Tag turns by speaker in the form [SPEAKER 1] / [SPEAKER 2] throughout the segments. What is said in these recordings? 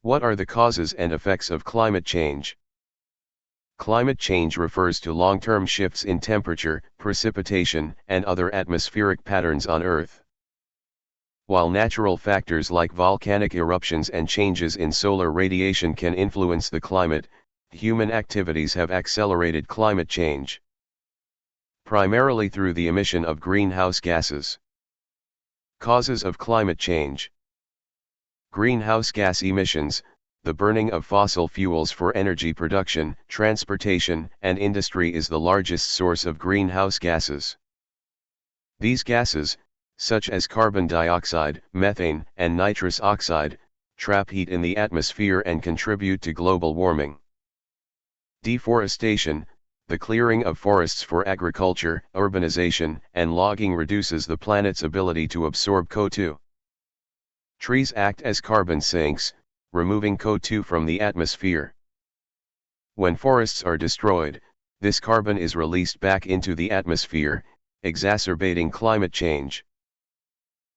[SPEAKER 1] What are the causes and effects of climate change? Climate change refers to long-term shifts in temperature, precipitation, and other atmospheric patterns on Earth. While natural factors like volcanic eruptions and changes in solar radiation can influence the climate, human activities have accelerated climate change, primarily through the emission of greenhouse gases. Causes of climate change. Greenhouse gas emissions. The burning of fossil fuels for energy production, transportation, and industry is the largest source of greenhouse gases. These gases, such as carbon dioxide, methane, and nitrous oxide, trap heat in the atmosphere and contribute to global warming. Deforestation. The clearing of forests for agriculture, urbanization, and logging reduces the planet's ability to absorb CO2. Trees act as carbon sinks, removing CO2 from the atmosphere. When forests are destroyed, this carbon is released back into the atmosphere, exacerbating climate change.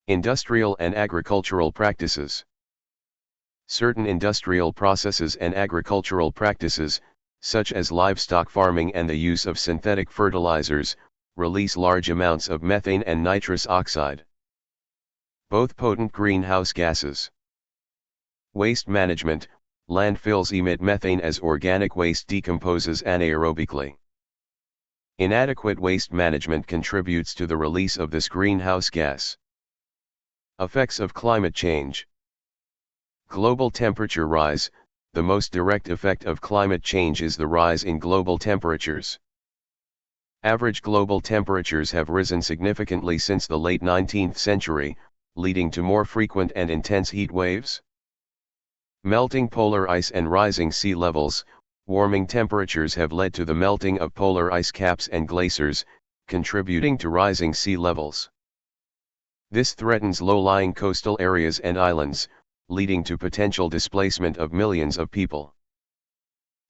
[SPEAKER 1] Industrial and agricultural practices. Certain industrial processes and agricultural practices, such as livestock farming and the use of synthetic fertilizers, release large amounts of methane and nitrous oxide, both potent greenhouse gases. Waste management. Landfills emit methane as organic waste decomposes anaerobically. Inadequate waste management contributes to the release of this greenhouse gas. Effects of climate change. Global temperature rise. The most direct effect of climate change is the rise in global temperatures. Average global temperatures have risen significantly since the late 19th century, leading to more frequent and intense heat waves. Melting polar ice and rising sea levels. Warming temperatures have led to the melting of polar ice caps and glaciers, contributing to rising sea levels. This threatens low-lying coastal areas and islands, leading to potential displacement of millions of people.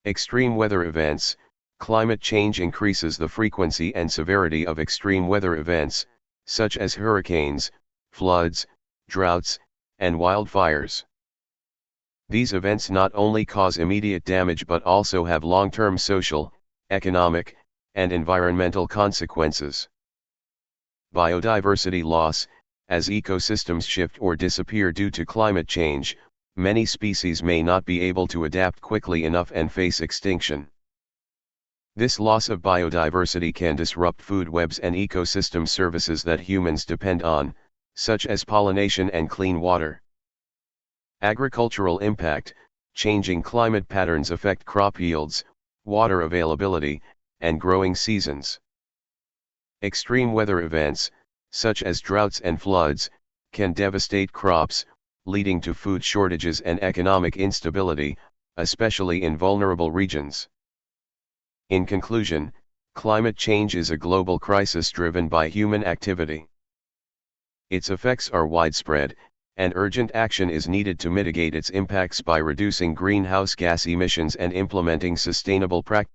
[SPEAKER 1] Extreme weather events. Climate change increases the frequency and severity of extreme weather events, such as hurricanes, floods, droughts, and wildfires. These events not only cause immediate damage but also have long-term social, economic, and environmental consequences. Biodiversity loss. As ecosystems shift or disappear due to climate change, many species may not be able to adapt quickly enough and face extinction. This loss of biodiversity can disrupt food webs and ecosystem services that humans depend on, such as pollination and clean water. Agricultural impact. Changing climate patterns affect crop yields, water availability, and growing seasons. Extreme weather events, such as droughts and floods, can devastate crops, leading to food shortages and economic instability, especially in vulnerable regions. In conclusion, climate change is a global crisis driven by human activity. Its effects are widespread, and urgent action is needed to mitigate its impacts by reducing greenhouse gas emissions and implementing sustainable practices.